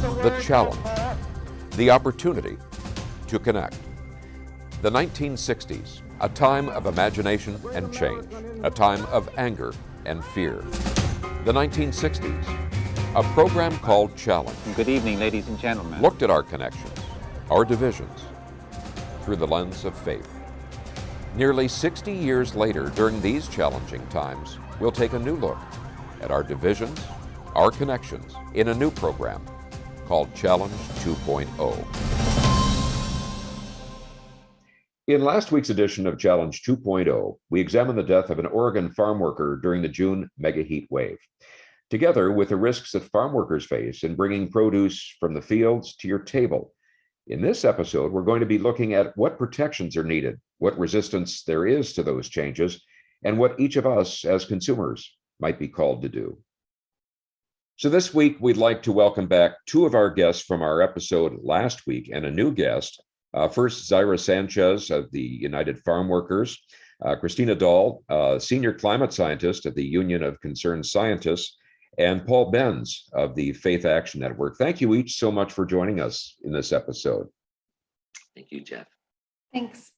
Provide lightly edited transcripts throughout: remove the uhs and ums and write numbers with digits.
The challenge, the opportunity to connect. The 1960s, a time of imagination and change, a time of anger and fear. The 1960s, a program called Challenge. Good evening, ladies and gentlemen. Looked at our connections, our divisions, through the lens of faith. Nearly 60 years later, during these challenging times, we'll take a new look at our divisions, our connections, in a new program called Challenge 2.0. In last week's edition of Challenge 2.0, we examined the death of an Oregon farm worker during the June mega-heatwave, together with the risks that farm workers face in bringing produce from the fields to your table. In this episode, we're going to be looking at what protections are needed, what resistance there is to those changes, and what each of us as consumers might be called to do. So this week, we'd like to welcome back two of our guests from our episode last week and a new guest. First, Zaira Sanchez of the United Farm Workers, Christina Dahl, Senior Climate Scientist at the Union of Concerned Scientists, and Paul Benz of the Faith Action Network. Thank you each so much for joining us in this episode. Thank you, Jeff. Thanks.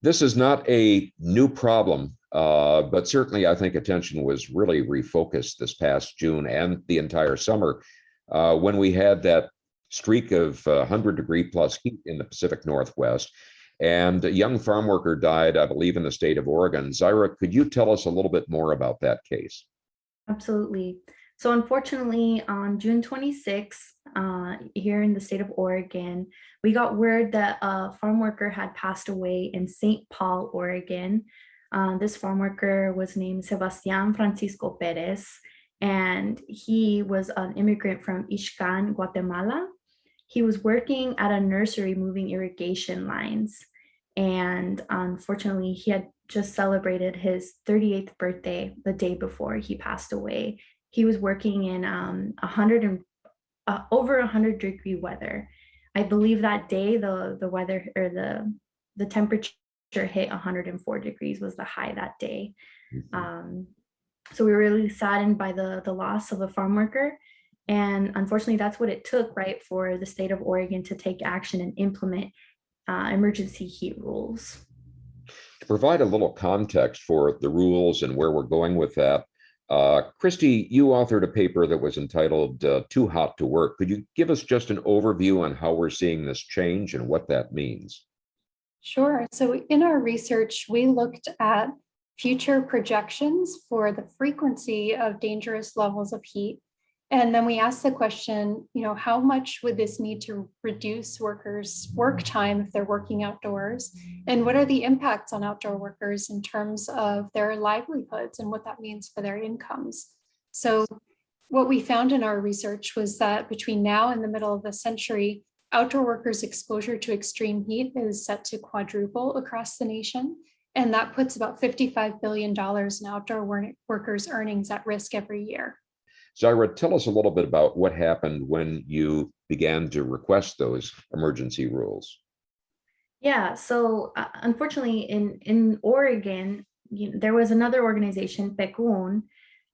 This is not a new problem, but certainly I think attention was really refocused this past June and the entire summer when we had that streak of 100-degree plus heat in the Pacific Northwest. And a young farm worker died, I believe, in the state of Oregon. Zaira, could you tell us a little bit more about that case? Absolutely. So unfortunately, on June 26th, here in the state of Oregon, we got word that a farm worker had passed away in St. Paul, Oregon. This farm worker was named Sebastian Francisco Perez, and he was an immigrant from Ixcan, Guatemala. He was working at a nursery moving irrigation lines. And unfortunately, he had just celebrated his 38th birthday the day before he passed away. He was working in over 100-degree weather. I believe that day the weather or the temperature hit 104 degrees was the high that day. Mm-hmm. So we were really saddened by the loss of a farm worker. And unfortunately, that's what it took, right, for the state of Oregon to take action and implement emergency heat rules. To provide a little context for the rules and where we're going with that, Christy, you authored a paper that was entitled Too Hot to Work. Could you give us just an overview on how we're seeing this change and what that means? Sure. So in our research, we looked at future projections for the frequency of dangerous levels of heat. And then we asked the question, how much would this need to reduce workers' work time if they're working outdoors? And what are the impacts on outdoor workers in terms of their livelihoods and what that means for their incomes? So what we found in our research was that between now and the middle of the century, outdoor workers' exposure to extreme heat is set to quadruple across the nation. And that puts about $55 billion in outdoor workers' earnings at risk every year. Zaira, tell us a little bit about what happened when you began to request those emergency rules. Yeah, so unfortunately in Oregon, there was another organization, PECUN,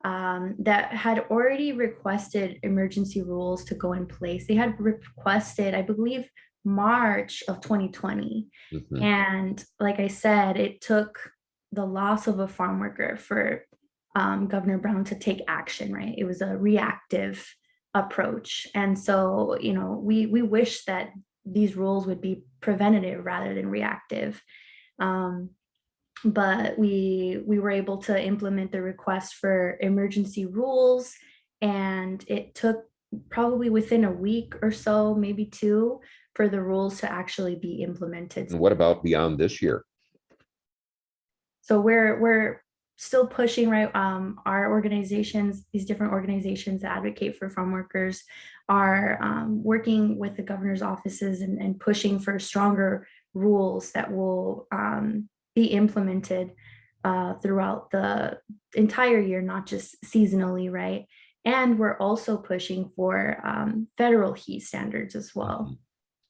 that had already requested emergency rules to go in place. They had requested, I believe, March of 2020. Mm-hmm. And like I said, it took the loss of a farm worker for Governor Brown to take action, right? It was a reactive approach. And so, we wish that these rules would be preventative rather than reactive. But we were able to implement the request for emergency rules, and it took probably within a week or so, maybe two, for the rules to actually be implemented. And what about beyond this year? So we're still pushing, right? Our organizations, these different organizations that advocate for farm workers, are working with the governor's offices and pushing for stronger rules that will be implemented throughout the entire year, not just seasonally, right? And we're also pushing for federal heat standards as well.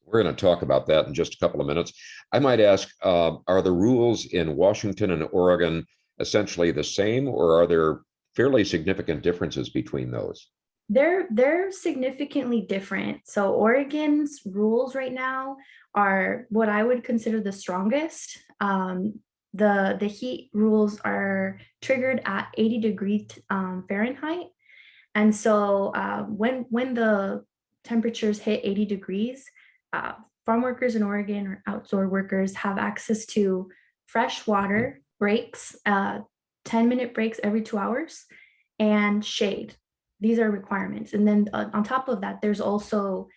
We're going to talk about that in just a couple of minutes. I might ask, are the rules in Washington and Oregon essentially the same, or are there fairly significant differences between those? They're significantly different. So Oregon's rules right now are what I would consider the strongest. The heat rules are triggered at 80 degrees Fahrenheit. And so when the temperatures hit 80 degrees, farm workers in Oregon or outdoor workers have access to fresh water breaks, 10-minute breaks every 2 hours, and shade. These are requirements. And then on top of that, there's also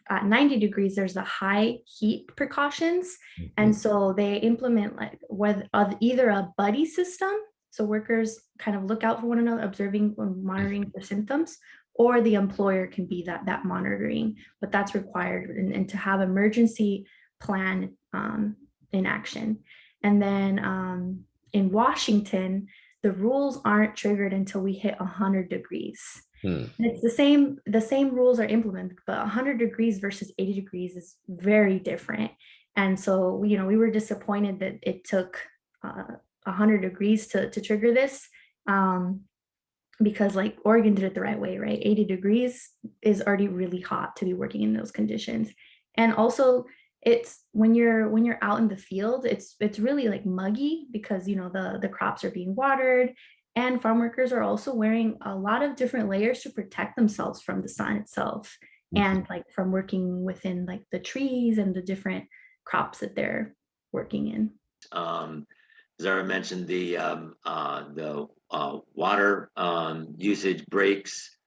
at 90 degrees, there's the high heat precautions. And so they implement like either a buddy system, so workers kind of look out for one another, observing and monitoring their symptoms, or the employer can be that monitoring, but that's required, and to have emergency plan in action. And then in Washington, the rules aren't triggered until we hit 100 degrees. And it's the same rules are implemented, but 100 degrees versus 80 degrees is very different. And so, we were disappointed that it took 100 degrees to trigger this, because like Oregon did it the right way, right? 80 degrees is already really hot to be working in those conditions. And also it's when you're out in the field, it's really like muggy because the crops are being watered, and farm workers are also wearing a lot of different layers to protect themselves from the sun itself, and like from working within like the trees and the different crops that they're working in. Zara mentioned the water usage breaks.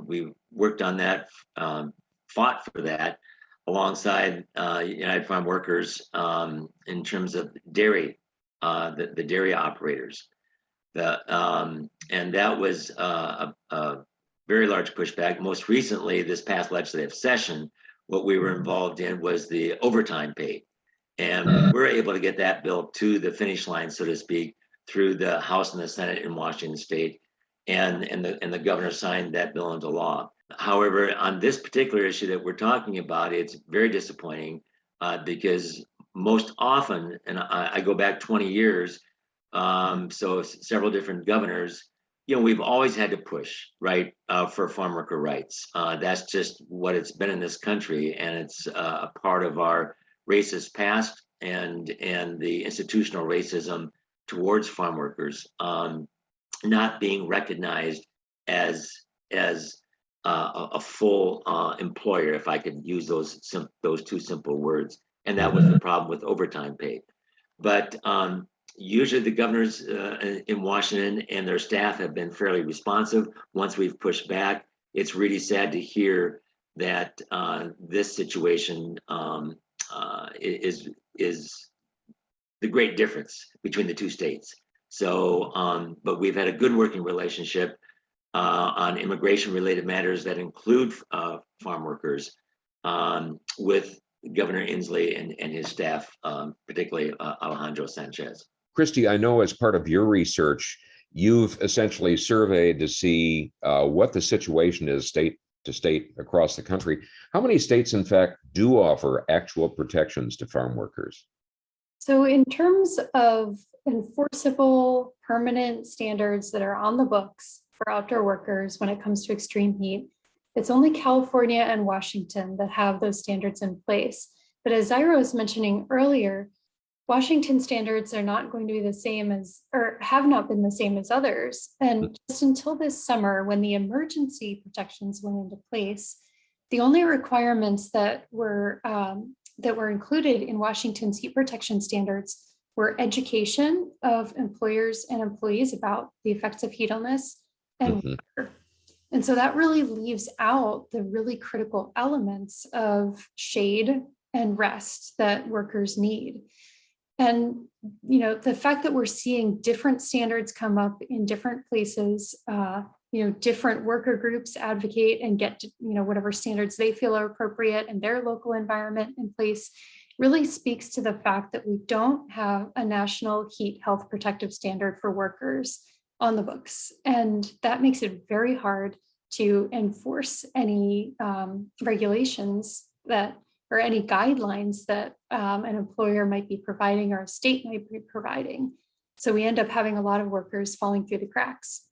We worked on that, fought for that alongside United Farm Workers in terms of dairy, the dairy operators. And that was a very large pushback. Most recently, this past legislative session, what we were involved in was the overtime pay. And we were able to get that bill to the finish line, so to speak, through the House and the Senate in Washington State, and the governor signed that bill into law. However, on this particular issue that we're talking about, it's very disappointing because most often, and I go back 20 years, so several different governors, we've always had to push, right, for farm worker rights. That's just what it's been in this country, and it's a part of our racist past and the institutional racism towards farm workers not being recognized as a full employer, if I could use those two simple words. And that was the problem with overtime pay. But usually the governors in Washington and their staff have been fairly responsive. Once we've pushed back, it's really sad to hear that this situation is the great difference between the two states. So, but we've had a good working relationship on immigration-related matters that include farm workers with Governor Inslee and his staff, particularly Alejandro Sanchez. Christy, I know as part of your research, you've essentially surveyed to see what the situation is state to state across the country. How many states, in fact, do offer actual protections to farm workers? So in terms of enforceable permanent standards that are on the books for outdoor workers when it comes to extreme heat, it's only California and Washington that have those standards in place. But as Zyra was mentioning earlier, Washington standards are not going to be the same as, or have not been the same as others. And just until this summer, when the emergency protections went into place, the only requirements that were included in Washington's heat protection standards were education of employers and employees about the effects of heat illness and water. And so that really leaves out the really critical elements of shade and rest that workers need. And, the fact that we're seeing different standards come up in different places, different worker groups advocate and get, whatever standards they feel are appropriate in their local environment in place, really speaks to the fact that we don't have a national heat health protective standard for workers on the books. And that makes it very hard to enforce any regulations or any guidelines that an employer might be providing or a state might be providing. So we end up having a lot of workers falling through the cracks.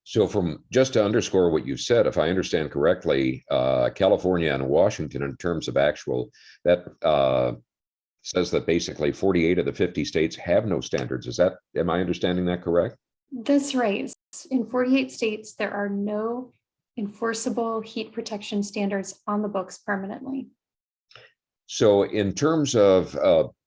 So from just to underscore what you've said, if I understand correctly, California and Washington, in terms of actual, that says that basically 48 of the 50 states have no standards. Am I understanding that correct? That's right. In 48 states, there are no enforceable heat protection standards on the books permanently. So in terms of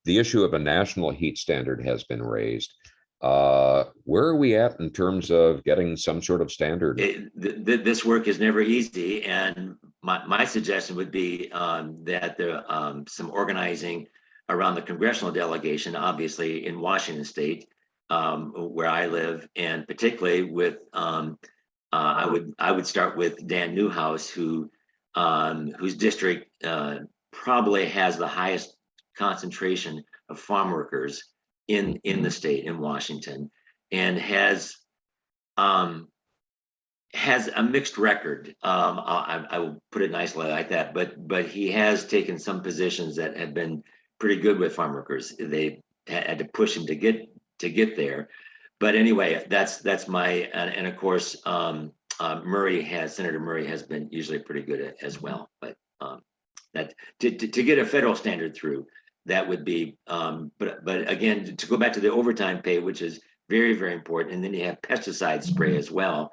the issue of a national heat standard has been raised, where are we at in terms of getting some sort of standard? This work is never easy, and my suggestion would be that there some organizing around the congressional delegation, obviously in Washington State, where I live, and particularly with I would start with Dan Newhouse, whose district probably has the highest concentration of farm workers in the state in Washington, and has a mixed record. I will put it nicely like that, but he has taken some positions that have been pretty good with farm workers. They had to push him to get there. But anyway, that's my and of course Senator Murray has been usually pretty good as well. But that to get a federal standard through, that would be but again, to go back to the overtime pay, which is very, very important, and then you have pesticide spray as well.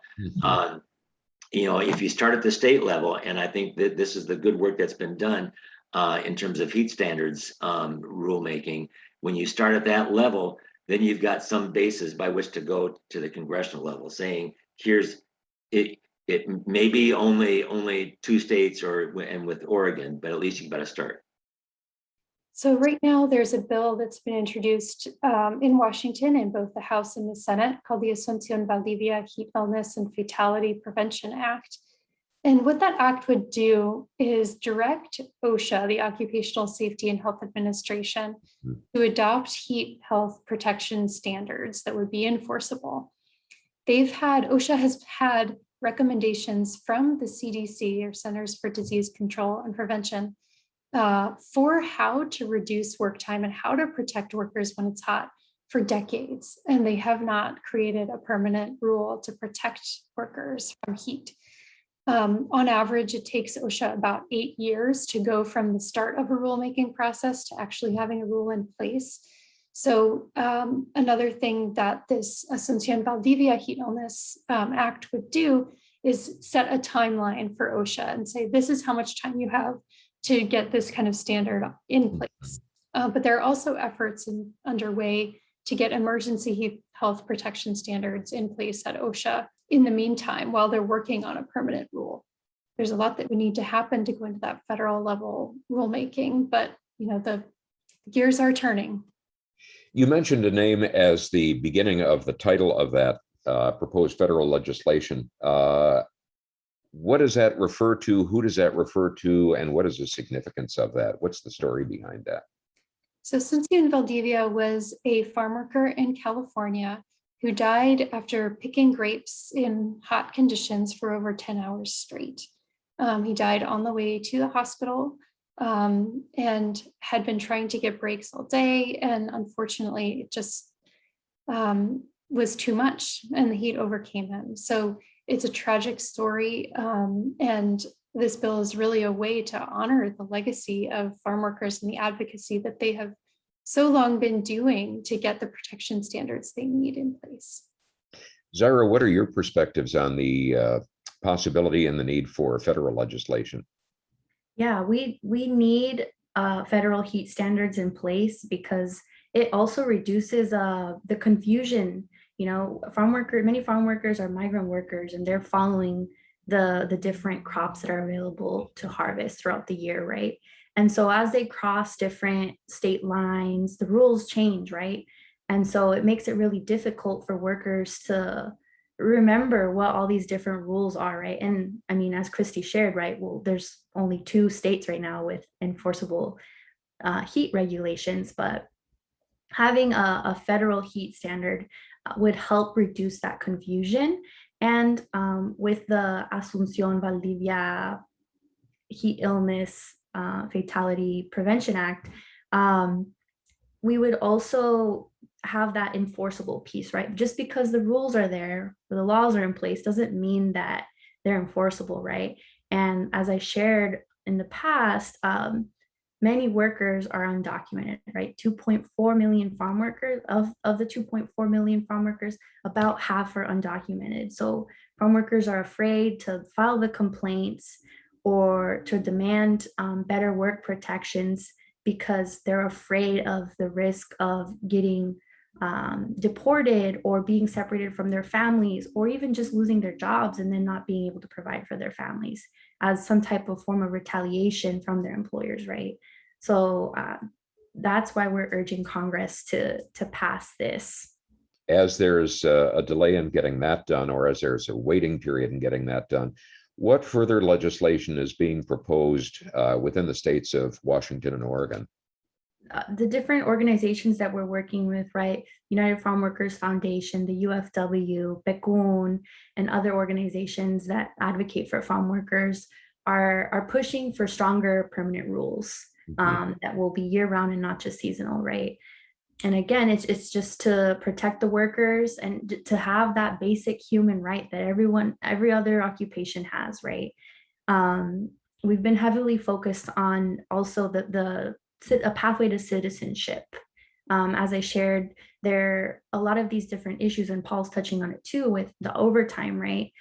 If you start at the state level, and I think that this is the good work that's been done in terms of heat standards rulemaking, when you start at that level, then you've got some basis by which to go to the congressional level, saying here's it. It may be only 2 states and with Oregon, but at least you've got to start. So right now there's a bill that's been introduced in Washington in both the House and the Senate called the Cynthia Valdivia Heat Illness and Fatality Prevention Act. And what that act would do is direct OSHA, the Occupational Safety and Health Administration, to adopt heat health protection standards that would be enforceable. OSHA has had recommendations from the CDC, or Centers for Disease Control and Prevention, for how to reduce work time and how to protect workers when it's hot for decades. And they have not created a permanent rule to protect workers from heat. On average, it takes OSHA about 8 years to go from the start of a rulemaking process to actually having a rule in place. So another thing that this Cynthia Valdivia Heat Illness Act would do is set a timeline for OSHA and say, this is how much time you have to get this kind of standard in place. But there are also efforts underway to get emergency heat health protection standards in place at OSHA in the meantime, while they're working on a permanent rule. There's a lot that would need to happen to go into that federal level rulemaking, but the gears are turning. You mentioned a name as the beginning of the title of that proposed federal legislation. What does that refer to? Who does that refer to? And what is the significance of that? What's the story behind that? So Cynthia Valdivia was a farm worker in California who died after picking grapes in hot conditions for over 10 hours straight. He died on the way to the hospital and had been trying to get breaks all day. And unfortunately, it just was too much and the heat overcame him. So it's a tragic story. And this bill is really a way to honor the legacy of farm workers and the advocacy that they have so long been doing to get the protection standards they need in place. Zaira, what are your perspectives on the possibility and the need for federal legislation? Yeah, we need federal heat standards in place because it also reduces the confusion. Many farm workers are migrant workers, and they're following the different crops that are available to harvest throughout the year, right? And so as they cross different state lines, the rules change, right? And so it makes it really difficult for workers to remember what all these different rules are, right? And I mean, as Christy shared, right, well, there's only 2 states right now with enforceable heat regulations, but having a federal heat standard would help reduce that confusion. And with the Asunción Valdivia Heat Illness Fatality Prevention Act, we would also have that enforceable piece, right? Just because the rules are there, the laws are in place, doesn't mean that they're enforceable, right? And as I shared in the past, many workers are undocumented, right? 2.4 million farm workers, of the 2.4 million farm workers, about half are undocumented. So farm workers are afraid to file the complaints or to demand better work protections because they're afraid of the risk of getting deported or being separated from their families, or even just losing their jobs and then not being able to provide for their families as some type of form of retaliation from their employers, right? So that's why we're urging Congress to pass this. As there's a delay in getting that done, or as there's a waiting period in getting that done, what further legislation is being proposed within the states of Washington and Oregon? The different organizations that we're working with, right? United Farm Workers Foundation, the UFW, PECUN, and other organizations that advocate for farm workers are pushing for stronger permanent rules that will be year-round and not just seasonal, right? And again, it's just to protect the workers and to have that basic human right that every other occupation has, right? We've been heavily focused on also a pathway to citizenship. As I shared, there are a lot of these different issues, and Paul's touching on it too with the overtime, right?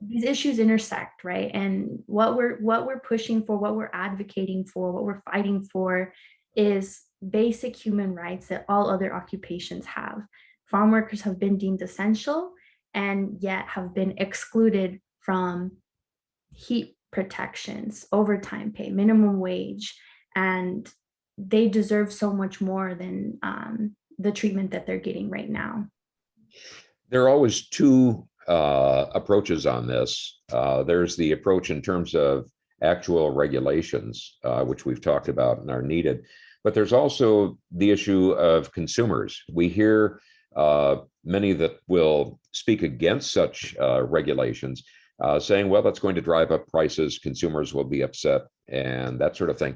These issues intersect, right? And what we're pushing for, what we're advocating for, what we're fighting for is basic human rights that all other occupations have. Farm workers have been deemed essential and yet have been excluded from heat protections, overtime pay, minimum wage, and they deserve so much more than the treatment that they're getting right now. There are always two approaches on this. There's the approach in terms of actual regulations, which we've talked about and are needed. But there's also the issue of consumers. We hear many that will speak against such regulations, saying, well, that's going to drive up prices, consumers will be upset, and that sort of thing.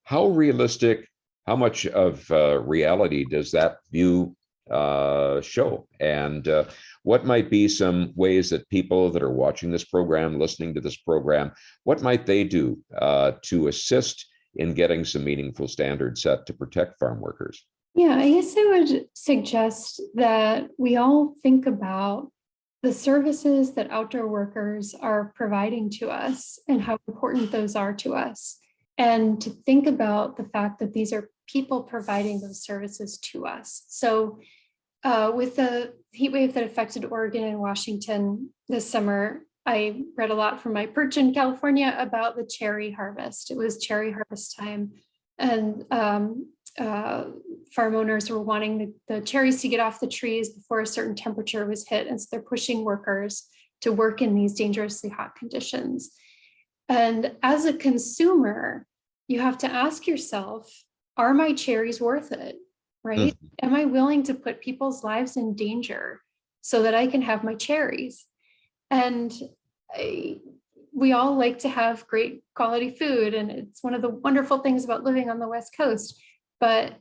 How realistic, how much of reality does that view show? And what might be some ways that people that are watching this program, listening to this program, what might they do to assist in getting some meaningful standards set to protect farm workers? Yeah, I guess I would suggest that we all think about the services that outdoor workers are providing to us and how important those are to us. And to think about the fact that these are people providing those services to us. So with the heat wave that affected Oregon and Washington this summer, I read a lot from my perch in California about the cherry harvest. It was cherry harvest time, and farm owners were wanting the cherries to get off the trees before a certain temperature was hit. And so they're pushing workers to work in these dangerously hot conditions. And as a consumer, you have to ask yourself, are my cherries worth it, right? Am I willing to put people's lives in danger so that I can have my cherries? And we all like to have great quality food, and it's one of the wonderful things about living on the West Coast. But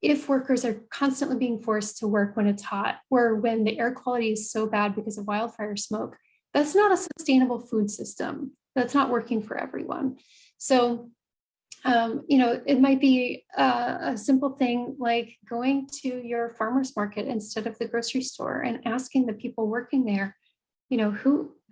if workers are constantly being forced to work when it's hot, or when the air quality is so bad because of wildfire smoke, that's not a sustainable food system. That's not working for everyone. So, it might be a simple thing like going to your farmer's market instead of the grocery store and asking the people working there,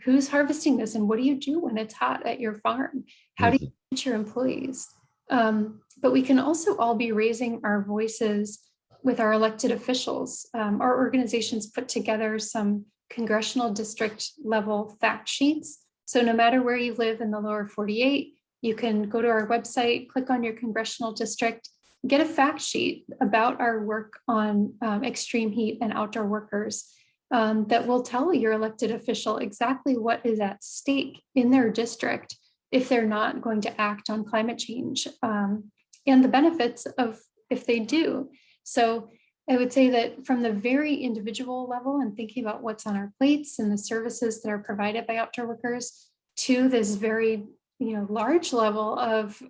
who's harvesting this and what do you do when it's hot at your farm? How do you teach your employees? But we can also all be raising our voices with our elected officials. Our organizations put together some congressional district level fact sheets. So no matter where you live in the lower 48, you can go to our website, click on your congressional district, get a fact sheet about our work on extreme heat and outdoor workers that will tell your elected official exactly what is at stake in their district if they're not going to act on climate change, and the benefits of if they do. So I would say that from the very individual level and thinking about what's on our plates and the services that are provided by outdoor workers to this very large level of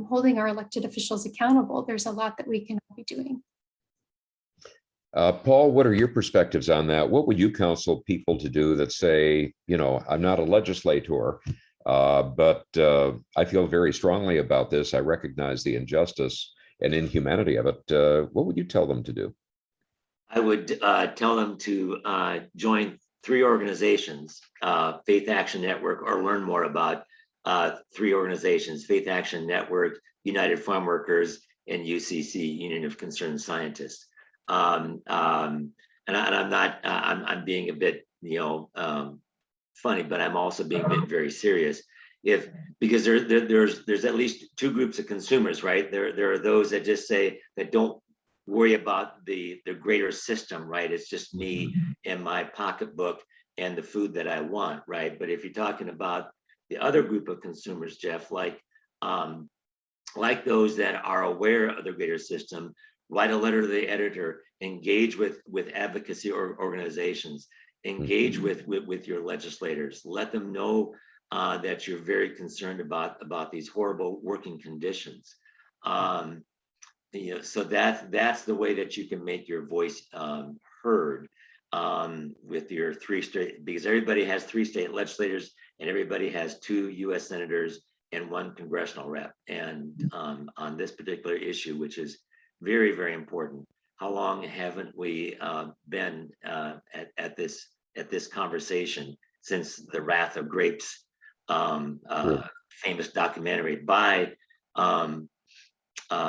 holding our elected officials accountable, there's a lot that we can be doing. Paul, what are your perspectives on that? What would you counsel people to do that say, I'm not a legislator, but I feel very strongly about this. I recognize the injustice and inhumanity of it. What would you tell them to do? I would tell them to join 3 organizations, Faith Action Network, or learn more about 3 organizations: Faith Action Network, United Farm Workers, and UCC, Union of Concerned Scientists. And I'm not, I'm being a bit, funny, but I'm also being very serious. Because there's at least 2 groups of consumers, right? There are those that just say that don't worry about the greater system, right? It's just me and my pocketbook and the food that I want, right? But if you're talking about the other group of consumers, Jeff, like those that are aware of the greater system, write a letter to the editor, engage with advocacy organizations, engage with your legislators, let them know that you're very concerned about these horrible working conditions. So that's the way that you can make your voice heard with your 3 state, because everybody has 3 state legislators and everybody has 2 U.S. senators and 1 congressional rep. And on this particular issue, which is very, very important, how long haven't we been at this conversation since the Wrath of Grapes famous documentary by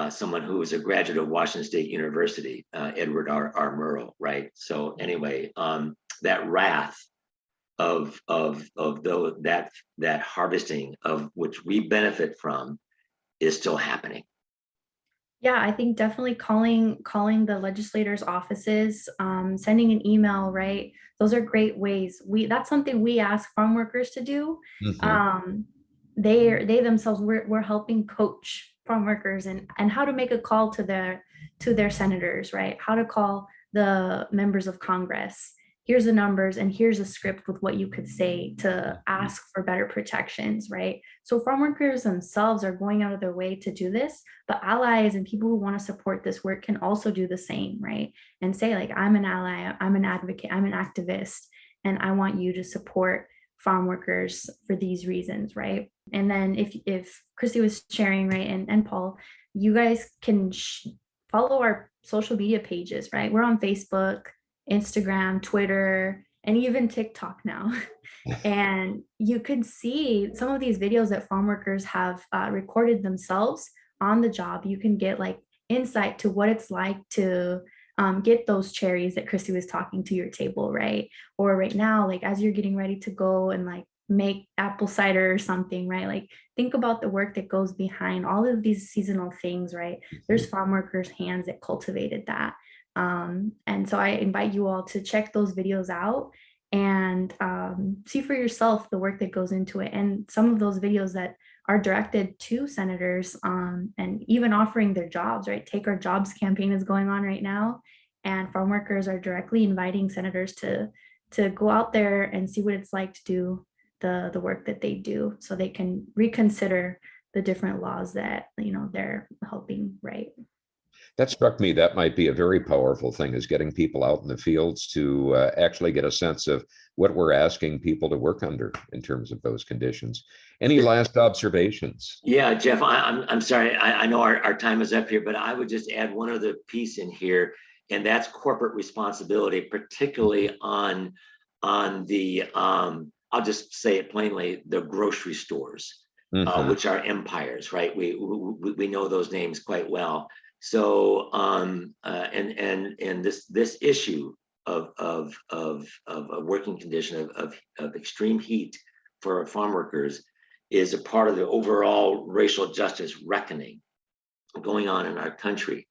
someone who was a graduate of Washington State University, Edward R. Murrow, right? So anyway, that wrath of that harvesting of which we benefit from is still happening. Yeah, I think definitely calling the legislators' offices, sending an email, right? Those are great ways. That's something we ask farm workers to do. They themselves, we're helping coach farm workers and how to make a call to their senators, right? How to call the members of Congress. Here's the numbers and here's a script with what you could say to ask for better protections, right? So farm workers themselves are going out of their way to do this, but allies and people who want to support this work can also do the same, right? And say like, I'm an ally, I'm an advocate, I'm an activist, and I want you to support farm workers for these reasons, right? And then if Christy was sharing, right, and Paul, you guys can follow our social media pages, right? We're on Facebook, Instagram, Twitter, and even TikTok now. And you could see some of these videos that farm workers have recorded themselves on the job. You can get like insight to what it's like to get those cherries that Christy was talking to your table, right? Or right now, like as you're getting ready to go and like make apple cider or something, right? Like think about the work that goes behind all of these seasonal things, right? There's farm workers' hands that cultivated that. And so I invite you all to check those videos out and see for yourself the work that goes into it. And some of those videos that are directed to senators and even offering their jobs, right? Take Our Jobs campaign is going on right now. And farm workers are directly inviting senators to go out there and see what it's like to do the work that they do so they can reconsider the different laws that, they're helping write. That struck me. That might be a very powerful thing, is getting people out in the fields to actually get a sense of what we're asking people to work under in terms of those conditions. Any last observations? Yeah, Jeff, I'm sorry. I know our time is up here, but I would just add one other piece in here, and that's corporate responsibility, particularly on the, I'll just say it plainly, the grocery stores, which are empires, right? We know those names quite well. So and this issue of a working condition of extreme heat for farm workers is a part of the overall racial justice reckoning going on in our country.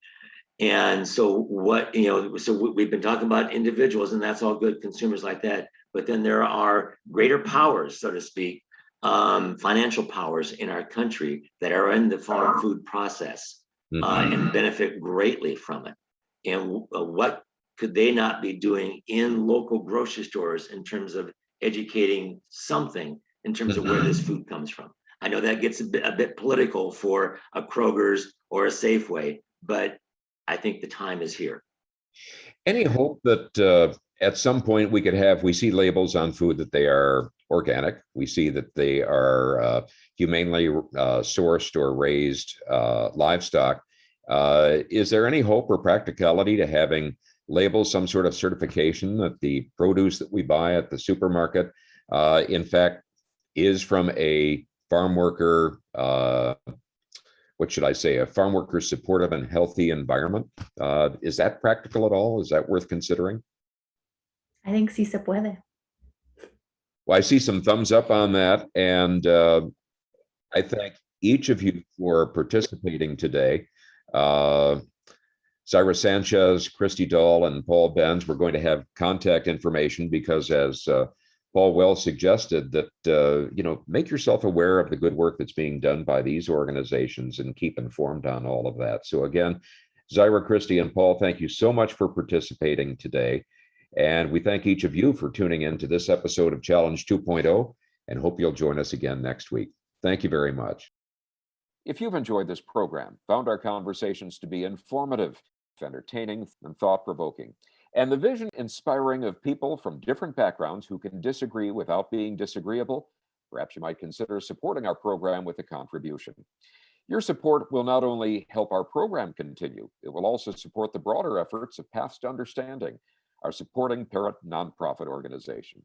And so we've been talking about individuals, and that's all good, consumers like that. But then there are greater powers, so to speak, financial powers in our country that are in the farm food process. And benefit greatly from it. And what could they not be doing in local grocery stores in terms of educating something in terms of where this food comes from? I know that gets a bit political for a Kroger's or a Safeway, but I think the time is here. Any hope that at some point we see labels on food that they are organic? We see that they are humanely sourced or raised livestock. Is there any hope or practicality to having labels, some sort of certification that the produce that we buy at the supermarket, in fact, is from a farm worker, what should I say, a farm worker supportive and healthy environment? Is that practical at all? Is that worth considering? I think sí se puede. Well, I see some thumbs up on that, and I thank each of you for participating today. Zaira Sanchez, Christy Dahl, and Paul Benz, we're going to have contact information because, as Paul well suggested, that make yourself aware of the good work that's being done by these organizations and keep informed on all of that. So again, Zaira, Christy, and Paul, thank you so much for participating today. And we thank each of you for tuning in to this episode of Challenge 2.0 and hope you'll join us again next week. Thank you very much. If you've enjoyed this program, found our conversations to be informative, entertaining, and thought-provoking, and the vision inspiring of people from different backgrounds who can disagree without being disagreeable, perhaps you might consider supporting our program with a contribution. Your support will not only help our program continue, it will also support the broader efforts of Paths to Understanding, our supporting parent nonprofit organization.